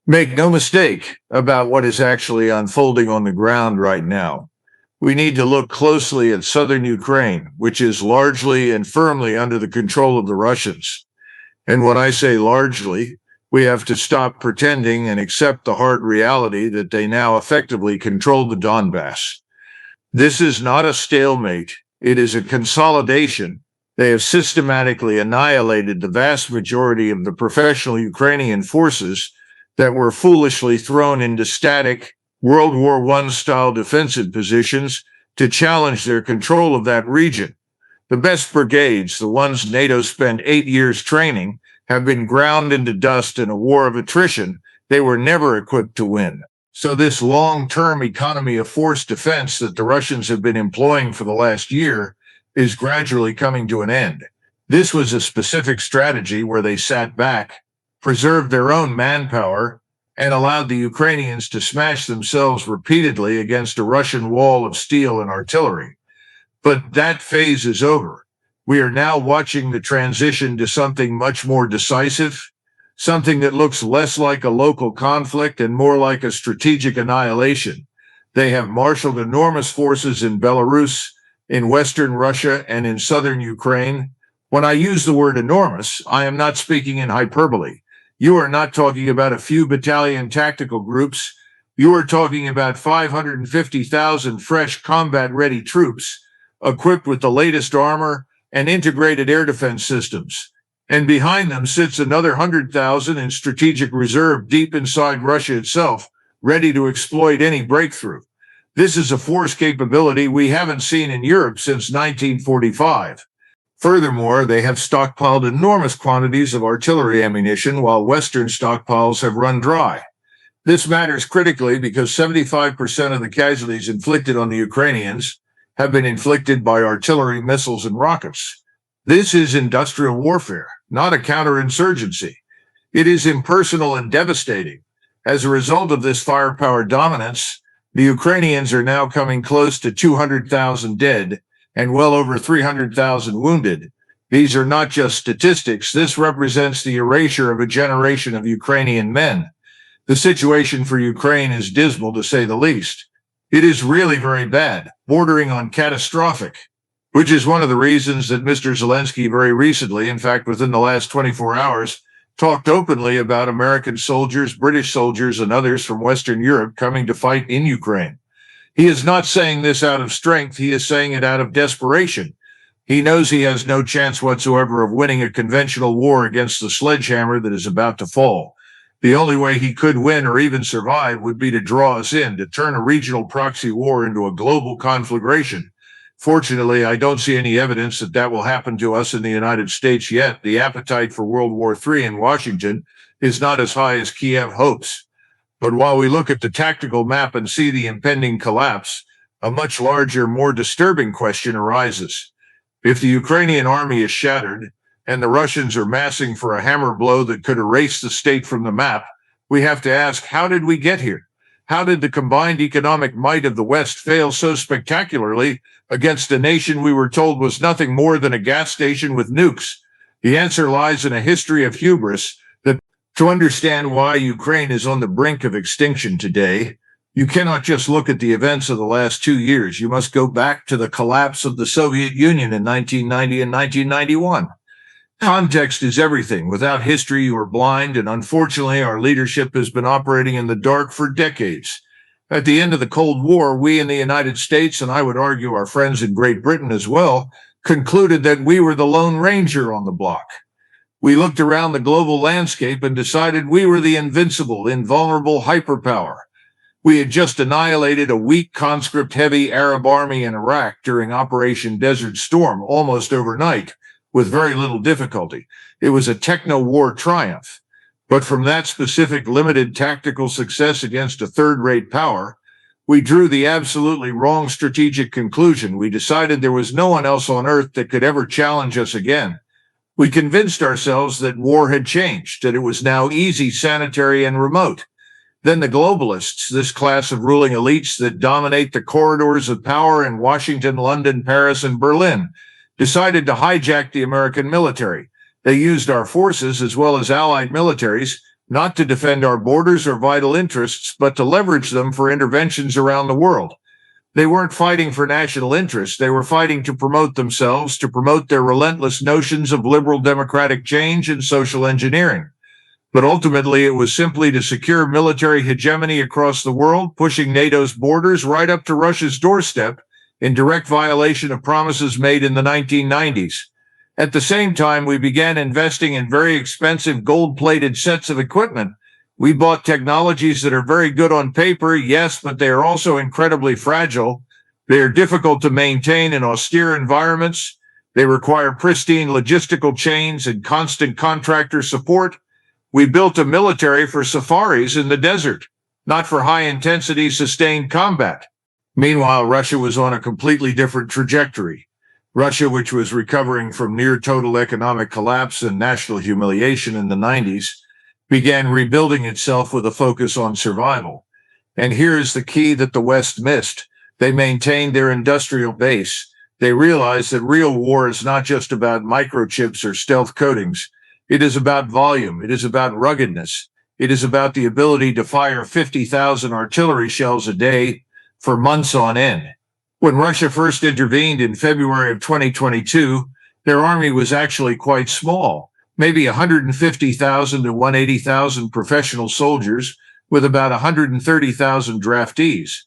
Make no mistake about what is actually unfolding on the ground right now. We need to look closely at southern Ukraine, which is largely and firmly under the control of the Russians. And when I say largely, we have to stop pretending and accept the hard reality that they now effectively control the Donbass. This is not a stalemate, it is a consolidation. They have systematically annihilated the vast majority of the professional Ukrainian forces that were foolishly thrown into static World War I style defensive positions to challenge their control of that region. The best brigades, the ones NATO spent 8 years training, have been ground into dust in a war of attrition they were never equipped to win. So this long-term economy of force defense that the Russians have been employing for the last year is gradually coming to an end. This was a specific strategy where they sat back, preserved their own manpower, and allowed the Ukrainians to smash themselves repeatedly against a Russian wall of steel and artillery. But that phase is over. We are now watching the transition to something much more decisive, something that looks less like a local conflict and more like a strategic annihilation. They have marshaled enormous forces in Belarus, in Western Russia, and in southern Ukraine. When I use the word enormous, I am not speaking in hyperbole. You are not talking about a few battalion tactical groups. You are talking about 550,000 fresh combat-ready troops equipped with the latest armor and integrated air defense systems. And behind them sits another 100,000 in strategic reserve deep inside Russia itself, ready to exploit any breakthrough. This is a force capability we haven't seen in Europe since 1945. Furthermore, they have stockpiled enormous quantities of artillery ammunition while Western stockpiles have run dry. This matters critically because 75% of the casualties inflicted on the Ukrainians have been inflicted by artillery, missiles, and rockets. This is industrial warfare, not a counterinsurgency. It is impersonal and devastating. As a result of this firepower dominance, the Ukrainians are now coming close to 200,000 dead and well over 300,000 wounded. These are not just statistics. This represents the erasure of a generation of Ukrainian men. The situation for Ukraine is dismal, to say the least. It is really very bad, bordering on catastrophic, which is one of the reasons that Mr. Zelensky very recently, in fact, within the last 24 hours, talked openly about American soldiers, British soldiers, and others from Western Europe coming to fight in Ukraine. He is not saying this out of strength. He is saying it out of desperation. He knows he has no chance whatsoever of winning a conventional war against the sledgehammer that is about to fall. The only way he could win or even survive would be to draw us in, to turn a regional proxy war into a global conflagration. Fortunately, I don't see any evidence that that will happen to us in the United States yet. The appetite for World War III in Washington is not as high as Kiev hopes. But while we look at the tactical map and see the impending collapse, a much larger, more disturbing question arises. If the Ukrainian army is shattered and the Russians are massing for a hammer blow that could erase the state from the map, we have to ask, how did we get here? How did the combined economic might of the West fail so spectacularly against a nation we were told was nothing more than a gas station with nukes? The answer lies in a history of hubris. To understand why Ukraine is on the brink of extinction today, you cannot just look at the events of the last 2 years. You must go back to the collapse of the Soviet Union in 1990 and 1991. Context is everything. Without history, you are blind, and unfortunately, our leadership has been operating in the dark for decades. At the end of the Cold War, we in the United States, and I would argue our friends in Great Britain as well, concluded that we were the Lone Ranger on the block. We looked around the global landscape and decided we were the invincible, invulnerable hyperpower. We had just annihilated a weak, conscript-heavy Arab army in Iraq during Operation Desert Storm almost overnight, with very little difficulty. It was a techno-war triumph. But from that specific limited tactical success against a third-rate power, we drew the absolutely wrong strategic conclusion. We decided there was no one else on earth that could ever challenge us again. We convinced ourselves that war had changed, that it was now easy, sanitary, and remote. Then the globalists, this class of ruling elites that dominate the corridors of power in Washington, London, Paris, and Berlin, decided to hijack the American military. They used our forces as well as allied militaries, not to defend our borders or vital interests, but to leverage them for interventions around the world. They weren't fighting for national interest. They were fighting to promote themselves, to promote their relentless notions of liberal democratic change and social engineering. But ultimately, it was simply to secure military hegemony across the world, pushing NATO's borders right up to Russia's doorstep in direct violation of promises made in the 1990s. At the same time, we began investing in very expensive gold-plated sets of equipment. We bought technologies that are very good on paper, yes, but they are also incredibly fragile. They are difficult to maintain in austere environments. They require pristine logistical chains and constant contractor support. We built a military for safaris in the desert, not for high-intensity sustained combat. Meanwhile, Russia was on a completely different trajectory. Russia, which was recovering from near total economic collapse and national humiliation in the 90s, began rebuilding itself with a focus on survival. And here is the key that the West missed. They maintained their industrial base. They realized that real war is not just about microchips or stealth coatings. It is about volume. It is about ruggedness. It is about the ability to fire 50,000 artillery shells a day for months on end. When Russia first intervened in February of 2022, their army was actually quite small, maybe 150,000 to 180,000 professional soldiers with about 130,000 draftees.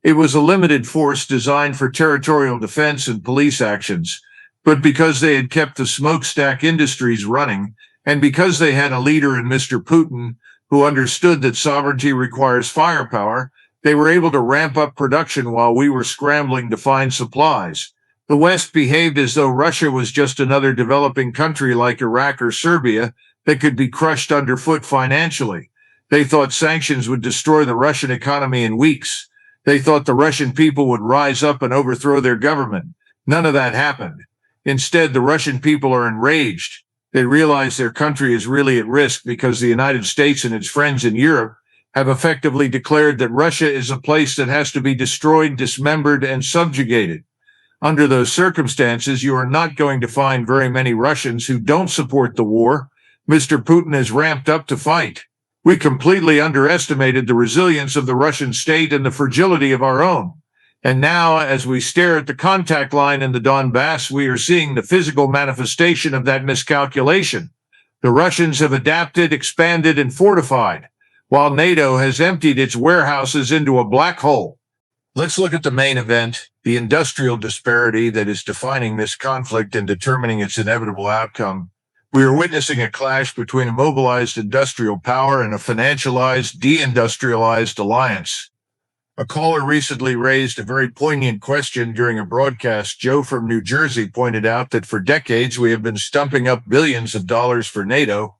It was a limited force designed for territorial defense and police actions, but because they had kept the smokestack industries running, and because they had a leader in Mr. Putin who understood that sovereignty requires firepower, they were able to ramp up production while we were scrambling to find supplies. The West behaved as though Russia was just another developing country like Iraq or Serbia that could be crushed underfoot financially. They thought sanctions would destroy the Russian economy in weeks. They thought the Russian people would rise up and overthrow their government. None of that happened. Instead, the Russian people are enraged. They realize their country is really at risk because the United States and its friends in Europe have effectively declared that Russia is a place that has to be destroyed, dismembered, and subjugated. Under those circumstances, you are not going to find very many Russians who don't support the war. Mr. Putin has ramped up to fight. We completely underestimated the resilience of the Russian state and the fragility of our own. And now, as we stare at the contact line in the Donbass, we are seeing the physical manifestation of that miscalculation. The Russians have adapted, expanded, and fortified, while NATO has emptied its warehouses into a black hole. Let's look at the main event, the industrial disparity that is defining this conflict and determining its inevitable outcome. We are witnessing a clash between a mobilized industrial power and a financialized, deindustrialized alliance. A caller recently raised a very poignant question during a broadcast. Joe from New Jersey pointed out that for decades we have been stumping up billions of dollars for NATO.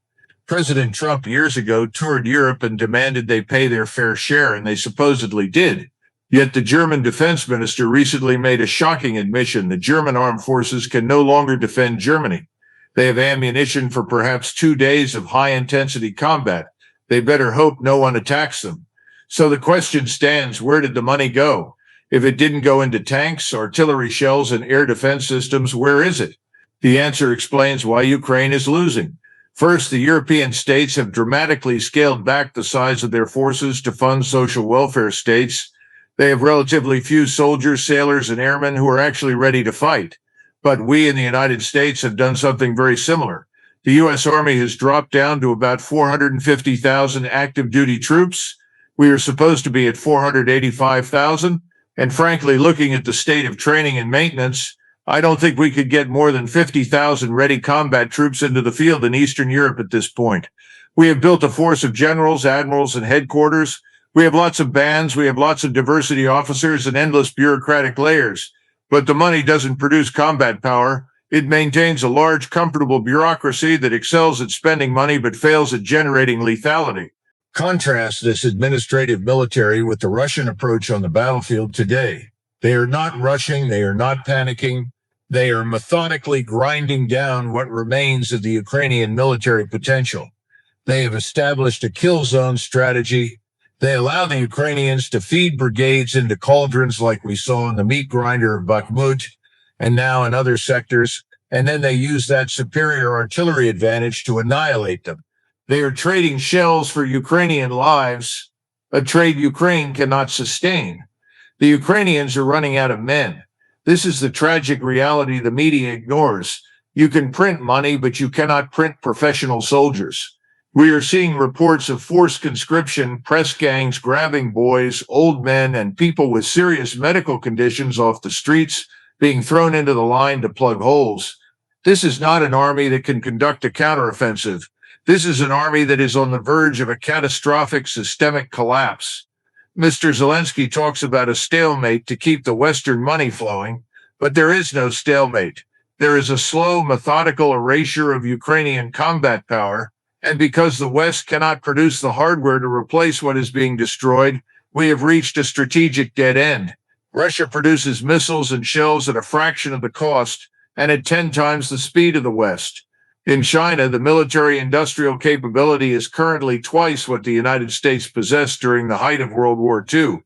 President Trump years ago toured Europe and demanded they pay their fair share, and they supposedly did. Yet the German defense minister recently made a shocking admission. The German armed forces can no longer defend Germany. They have ammunition for perhaps 2 days of high-intensity combat. They better hope no one attacks them. So the question stands, where did the money go? If it didn't go into tanks, artillery shells, and air defense systems, where is it? The answer explains why Ukraine is losing. First, the European states have dramatically scaled back the size of their forces to fund social welfare states. They have relatively few soldiers, sailors, and airmen who are actually ready to fight. But we in the United States have done something very similar. The U.S. Army has dropped down to about 450,000 active duty troops. We are supposed to be at 485,000. And frankly, looking at the state of training and maintenance, I don't think we could get more than 50,000 ready combat troops into the field in Eastern Europe at this point. We have built a force of generals, admirals, and headquarters. We have lots of bands. We have lots of diversity officers and endless bureaucratic layers. But the money doesn't produce combat power. It maintains a large, comfortable bureaucracy that excels at spending money but fails at generating lethality. Contrast this administrative military with the Russian approach on the battlefield today. They are not rushing. They are not panicking. They are methodically grinding down what remains of the Ukrainian military potential. They have established a kill zone strategy. They allow the Ukrainians to feed brigades into cauldrons like we saw in the meat grinder of Bakhmut and now in other sectors, and then they use that superior artillery advantage to annihilate them. They are trading shells for Ukrainian lives, a trade Ukraine cannot sustain. The Ukrainians are running out of men. This is the tragic reality the media ignores. You can print money, but you cannot print professional soldiers. We are seeing reports of forced conscription, press gangs grabbing boys, old men, and people with serious medical conditions off the streets being thrown into the line to plug holes. This is not an army that can conduct a counteroffensive. This is an army that is on the verge of a catastrophic systemic collapse. Mr. Zelensky talks about a stalemate to keep the Western money flowing, but there is no stalemate. There is a slow, methodical erasure of Ukrainian combat power, and because the West cannot produce the hardware to replace what is being destroyed, we have reached a strategic dead end. Russia produces missiles and shells at a fraction of the cost and at 10 times the speed of the West. In China, the military-industrial capability is currently twice what the United States possessed during the height of World War II.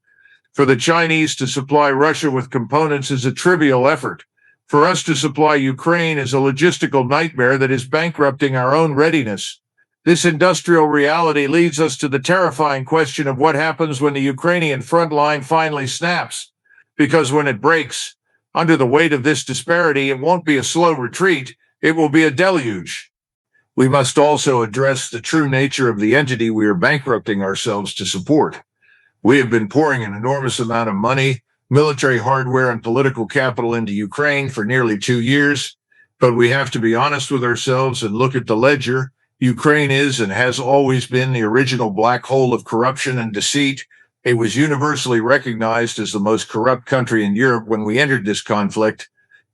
For the Chinese to supply Russia with components is a trivial effort. For us to supply Ukraine is a logistical nightmare that is bankrupting our own readiness. This industrial reality leads us to the terrifying question of what happens when the Ukrainian front line finally snaps. Because when it breaks, under the weight of this disparity, it won't be a slow retreat. It will be a deluge. We must also address the true nature of the entity we are bankrupting ourselves to support. We have been pouring an enormous amount of money, military hardware, and political capital into Ukraine for nearly 2 years, but we have to be honest with ourselves and look at the ledger. Ukraine is and has always been the original black hole of corruption and deceit. It was universally recognized as the most corrupt country in Europe when we entered this conflict.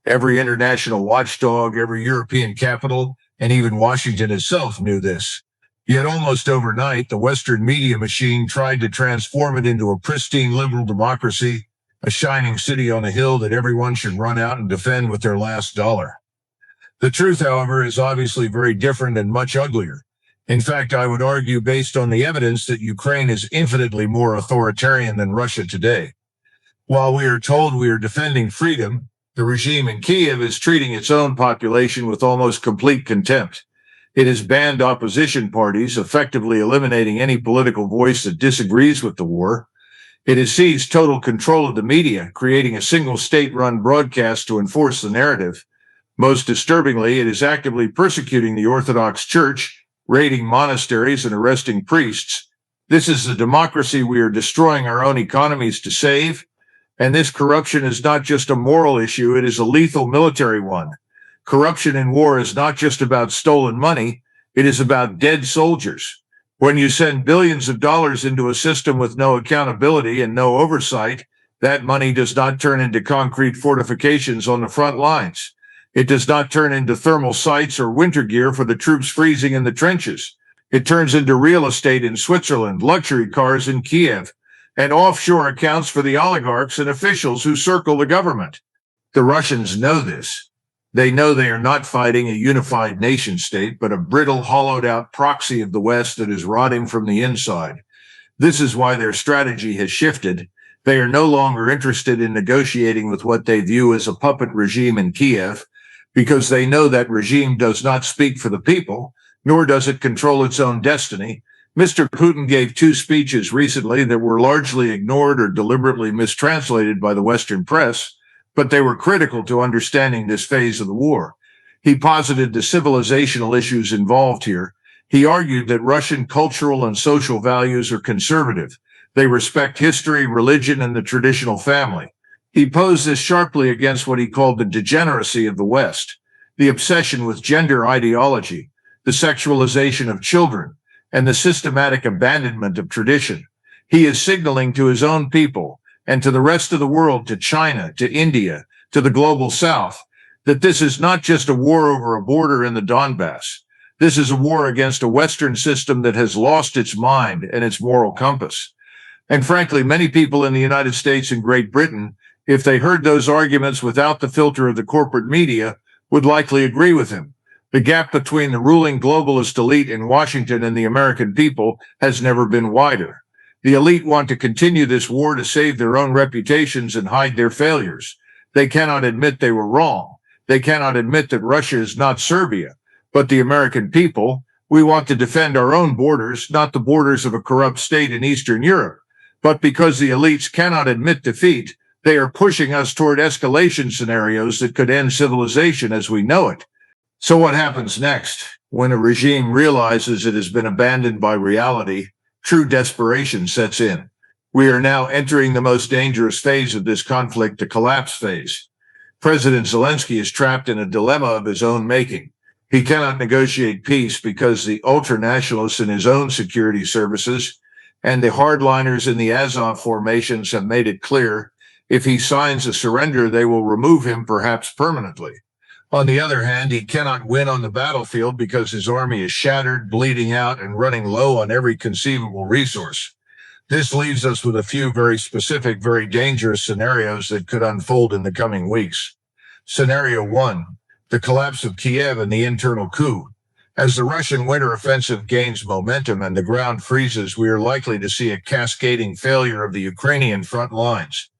Every international watchdog, every European capital, and even Washington itself knew this. Yet almost overnight, the Western media machine tried to transform it into a pristine liberal democracy, a shining city on a hill that everyone should run out and defend with their last dollar. The truth, however, is obviously very different and much uglier. In fact, I would argue, based on the evidence, that Ukraine is infinitely more authoritarian than Russia today. While we are told we are defending freedom, the regime in Kiev is treating its own population with almost complete contempt. It has banned opposition parties, effectively eliminating any political voice that disagrees with the war. It has seized total control of the media, creating a single state-run broadcast to enforce the narrative. Most disturbingly, it is actively persecuting the Orthodox Church, raiding monasteries and arresting priests. This is the democracy we are destroying our own economies to save. And this corruption is not just a moral issue, it is a lethal military one. Corruption in war is not just about stolen money, it is about dead soldiers. When you send billions of dollars into a system with no accountability and no oversight, that money does not turn into concrete fortifications on the front lines. It does not turn into thermal sights or winter gear for the troops freezing in the trenches. It turns into real estate in Switzerland, luxury cars in Kiev, and offshore accounts for the oligarchs and officials who circle the government. The Russians know this. They know they are not fighting a unified nation state, but a brittle, hollowed-out proxy of the West that is rotting from the inside. This is why their strategy has shifted. They are no longer interested in negotiating with what they view as a puppet regime in Kiev, because they know that regime does not speak for the people, nor does it control its own destiny. Mr. Putin gave 2 speeches recently that were largely ignored or deliberately mistranslated by the Western press, but they were critical to understanding this phase of the war. He posited the civilizational issues involved here. He argued that Russian cultural and social values are conservative. They respect history, religion, and the traditional family. He posed this sharply against what he called the degeneracy of the West, the obsession with gender ideology, the sexualization of children, and the systematic abandonment of tradition. He is signaling to his own people and to the rest of the world, to China, to India, to the global South, that this is not just a war over a border in the Donbass. This is a war against a Western system that has lost its mind and its moral compass. And frankly, many people in the United States and Great Britain, if they heard those arguments without the filter of the corporate media, would likely agree with him. The gap between the ruling globalist elite in Washington and the American people has never been wider. The elite want to continue this war to save their own reputations and hide their failures. They cannot admit they were wrong. They cannot admit that Russia is not Serbia. But the American people, We want to defend our own borders, not the borders of a corrupt state in Eastern Europe. But because the elites cannot admit defeat, they are pushing us toward escalation scenarios that could end civilization as we know it. So what happens next? When a regime realizes it has been abandoned by reality, true desperation sets in. We are now entering the most dangerous phase of this conflict, the collapse phase. President Zelensky is trapped in a dilemma of his own making. He cannot negotiate peace because the ultranationalists in his own security services and the hardliners in the Azov formations have made it clear if he signs a surrender, they will remove him perhaps permanently. On the other hand, he cannot win on the battlefield because his army is shattered, bleeding out, and running low on every conceivable resource. This leaves us with a few very specific, very dangerous scenarios that could unfold in the coming weeks. Scenario 1, the collapse of Kiev and the internal coup. As the Russian winter offensive gains momentum and the ground freezes, we are likely to see a cascading failure of the Ukrainian front lines.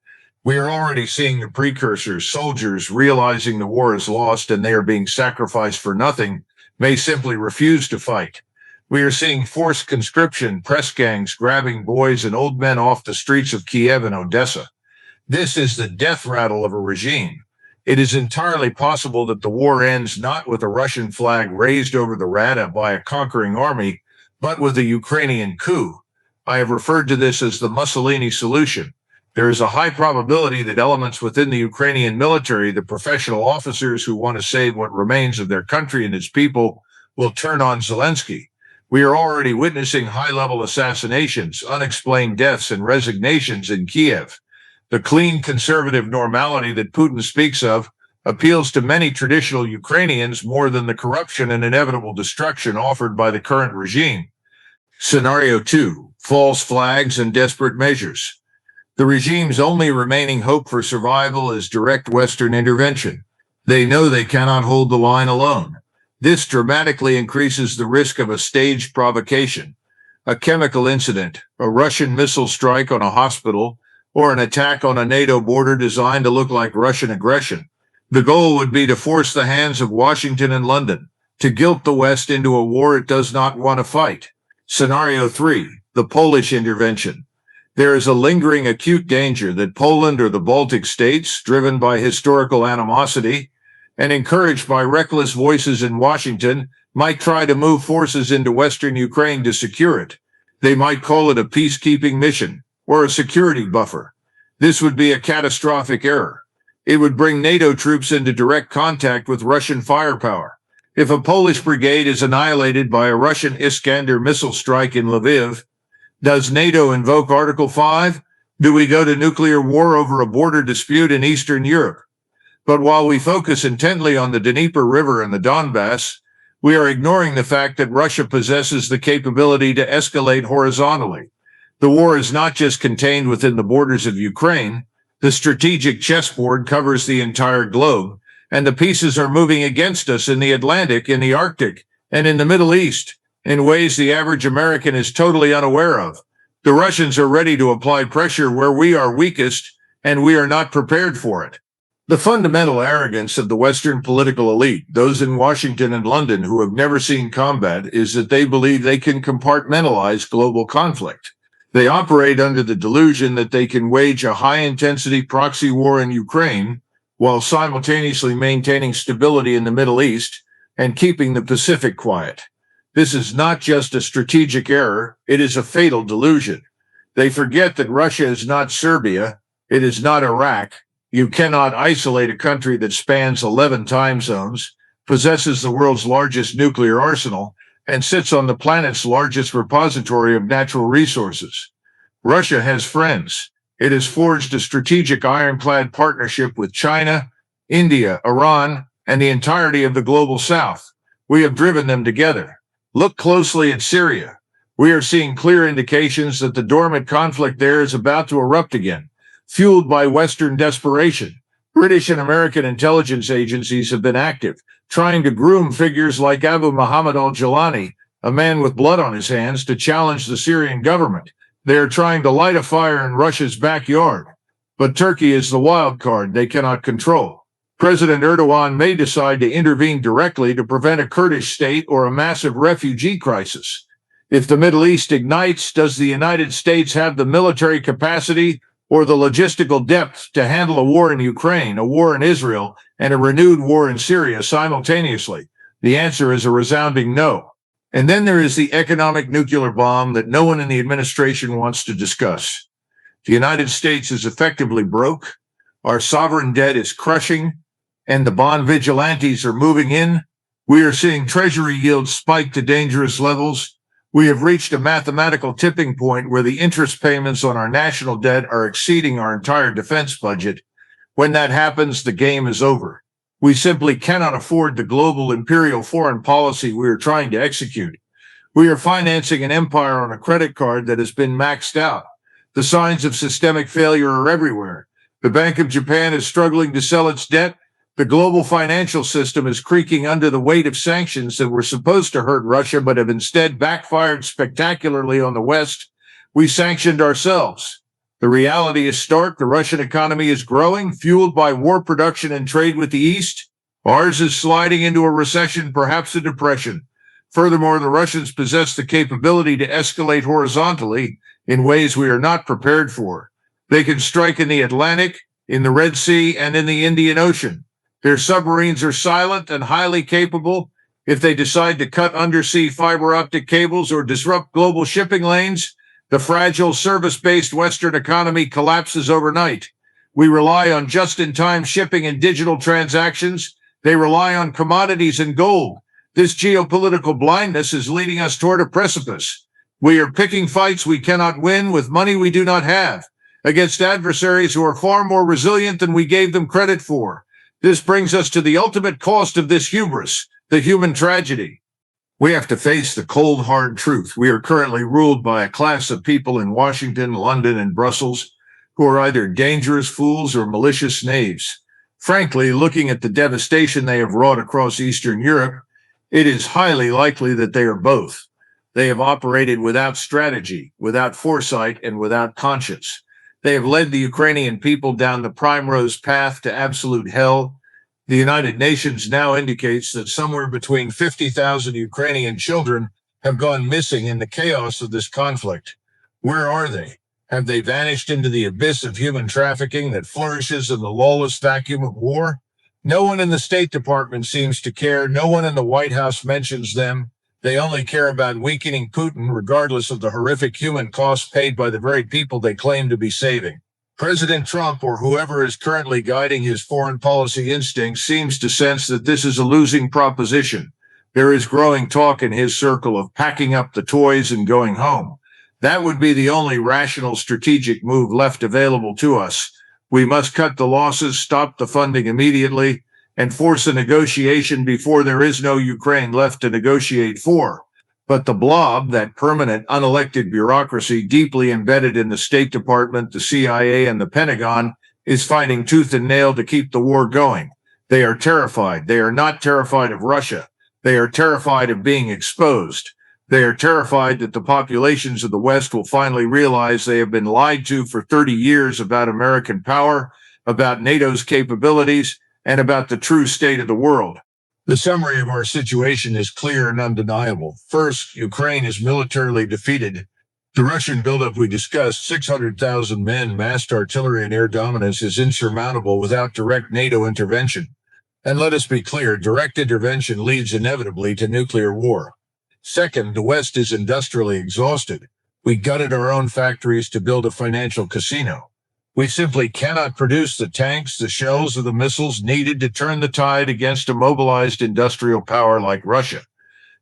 We are already seeing the precursors, soldiers realizing the war is lost and they are being sacrificed for nothing, may simply refuse to fight. We are seeing forced conscription, press gangs grabbing boys and old men off the streets of Kiev and Odessa. This is the death rattle of a regime. It is entirely possible that the war ends not with a Russian flag raised over the Rada by a conquering army, but with a Ukrainian coup. I have referred to this as the Mussolini solution. There is a high probability that elements within the Ukrainian military, the professional officers who want to save what remains of their country and its people, will turn on Zelensky. We are already witnessing high-level assassinations, unexplained deaths, and resignations in Kiev. The clean conservative normality that Putin speaks of appeals to many traditional Ukrainians more than the corruption and inevitable destruction offered by the current regime. Scenario 2, false flags and desperate measures. The regime's only remaining hope for survival is direct Western intervention. They know they cannot hold the line alone. This dramatically increases the risk of a staged provocation, a chemical incident, a Russian missile strike on a hospital, or an attack on a NATO border designed to look like Russian aggression. The goal would be to force the hands of Washington and London, to guilt the West into a war it does not want to fight. Scenario 3, the Polish intervention. There is a lingering acute danger that Poland or the Baltic states, driven by historical animosity and encouraged by reckless voices in Washington, might try to move forces into Western Ukraine to secure it. They might call it a peacekeeping mission or a security buffer. This would be a catastrophic error. It would bring NATO troops into direct contact with Russian firepower. If a Polish brigade is annihilated by a Russian Iskander missile strike in Lviv, does NATO invoke Article 5? Do we go to nuclear war over a border dispute in Eastern Europe? But while we focus intently on the Dnieper River and the Donbass, we are ignoring the fact that Russia possesses the capability to escalate horizontally. The war is not just contained within the borders of Ukraine. The strategic chessboard covers the entire globe, and the pieces are moving against us in the Atlantic, in the Arctic, and in the Middle East, in ways the average American is totally unaware of. The Russians are ready to apply pressure where we are weakest, and we are not prepared for it. The fundamental arrogance of the Western political elite, those in Washington and London who have never seen combat, is that they believe they can compartmentalize global conflict. They operate under the delusion that they can wage a high-intensity proxy war in Ukraine while simultaneously maintaining stability in the Middle East and keeping the Pacific quiet. This is not just a strategic error, it is a fatal delusion. They forget that Russia is not Serbia, it is not Iraq. You cannot isolate a country that spans 11 time zones, possesses the world's largest nuclear arsenal, and sits on the planet's largest repository of natural resources. Russia has friends. It has forged a strategic ironclad partnership with China, India, Iran, and the entirety of the global South. We have driven them together. Look closely at Syria. We are seeing clear indications that the dormant conflict there is about to erupt again, fueled by Western desperation. British and American intelligence agencies have been active, trying to groom figures like Abu Muhammad al-Jilani, a man with blood on his hands, to challenge the Syrian government. They are trying to light a fire in Russia's backyard. But Turkey is the wild card they cannot control. President Erdogan may decide to intervene directly to prevent a Kurdish state or a massive refugee crisis. If the Middle East ignites, does the United States have the military capacity or the logistical depth to handle a war in Ukraine, a war in Israel, and a renewed war in Syria simultaneously? The answer is a resounding no. And then there is the economic nuclear bomb that no one in the administration wants to discuss. The United States is effectively broke. Our sovereign debt is crushing, and the bond vigilantes are moving in. We are seeing Treasury yields spike to dangerous levels. We have reached a mathematical tipping point where the interest payments on our national debt are exceeding our entire defense budget. When that happens, the game is over. We simply cannot afford the global imperial foreign policy we are trying to execute. We are financing an empire on a credit card that has been maxed out. The signs of systemic failure are everywhere. The Bank of Japan is struggling to sell its debt. The global financial system is creaking under the weight of sanctions that were supposed to hurt Russia but have instead backfired spectacularly on the West. We sanctioned ourselves. The reality is stark. The Russian economy is growing, fueled by war production and trade with the East. Ours is sliding into a recession, perhaps a depression. Furthermore, the Russians possess the capability to escalate horizontally in ways we are not prepared for. They can strike in the Atlantic, in the Red Sea, and in the Indian Ocean. Their submarines are silent and highly capable. If they decide to cut undersea fiber optic cables or disrupt global shipping lanes, the fragile service-based Western economy collapses overnight. We rely on just-in-time shipping and digital transactions. They rely on commodities and gold. This geopolitical blindness is leading us toward a precipice. We are picking fights we cannot win with money we do not have, against adversaries who are far more resilient than we gave them credit for. This brings us to the ultimate cost of this hubris, the human tragedy. We have to face the cold, hard truth. We are currently ruled by a class of people in Washington, London, and Brussels who are either dangerous fools or malicious knaves. Frankly, looking at the devastation they have wrought across Eastern Europe, it is highly likely that they are both. They have operated without strategy, without foresight, and without conscience. They have led the Ukrainian people down the primrose path to absolute hell. The United Nations now indicates that somewhere between 50,000 Ukrainian children have gone missing in the chaos of this conflict. Where are they? Have they vanished into the abyss of human trafficking that flourishes in the lawless vacuum of war? No one in the State Department seems to care. No one in the White House mentions them. They only care about weakening Putin, regardless of the horrific human cost paid by the very people they claim to be saving. President Trump, or whoever is currently guiding his foreign policy instincts, seems to sense that this is a losing proposition. There is growing talk in his circle of packing up the toys and going home. That would be the only rational strategic move left available to us. We must cut the losses, stop the funding immediately, and force a negotiation before there is no Ukraine left to negotiate for. But the blob, that permanent, unelected bureaucracy deeply embedded in the State Department, the CIA, and the Pentagon, is fighting tooth and nail to keep the war going. They are terrified. They are not terrified of Russia. They are terrified of being exposed. They are terrified that the populations of the West will finally realize they have been lied to for 30 years about American power, about NATO's capabilities, and about the true state of the world. The summary of our situation is clear and undeniable. First, Ukraine is militarily defeated. The Russian buildup we discussed, 600,000 men, massed artillery, and air dominance, is insurmountable without direct NATO intervention. And let us be clear, direct intervention leads inevitably to nuclear war. Second, the West is industrially exhausted. We gutted our own factories to build a financial casino. We simply cannot produce the tanks, the shells, or the missiles needed to turn the tide against a mobilized industrial power like Russia.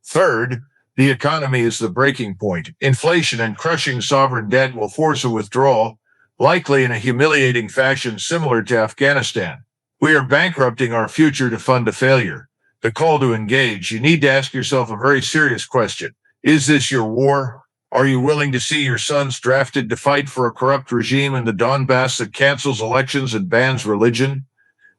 Third, the economy is the breaking point. Inflation and crushing sovereign debt will force a withdrawal, likely in a humiliating fashion similar to Afghanistan. We are bankrupting our future to fund a failure. The call to engage, you need to ask yourself a very serious question. Is this your war? Are you willing to see your sons drafted to fight for a corrupt regime in the Donbass that cancels elections and bans religion?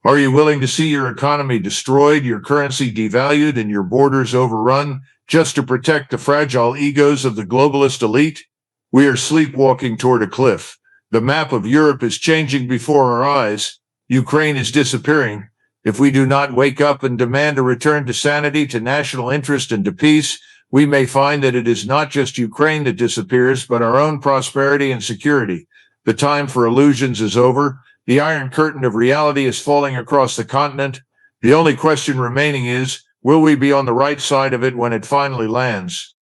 Are you willing to see your economy destroyed, your currency devalued, and your borders overrun just to protect the fragile egos of the globalist elite? We are sleepwalking toward a cliff. The map of Europe is changing before our eyes. Ukraine is disappearing. If we do not wake up and demand a return to sanity, to national interest, and to peace, we may find that it is not just Ukraine that disappears, but our own prosperity and security. The time for illusions is over. The Iron Curtain of reality is falling across the continent. The only question remaining is, will we be on the right side of it when it finally lands?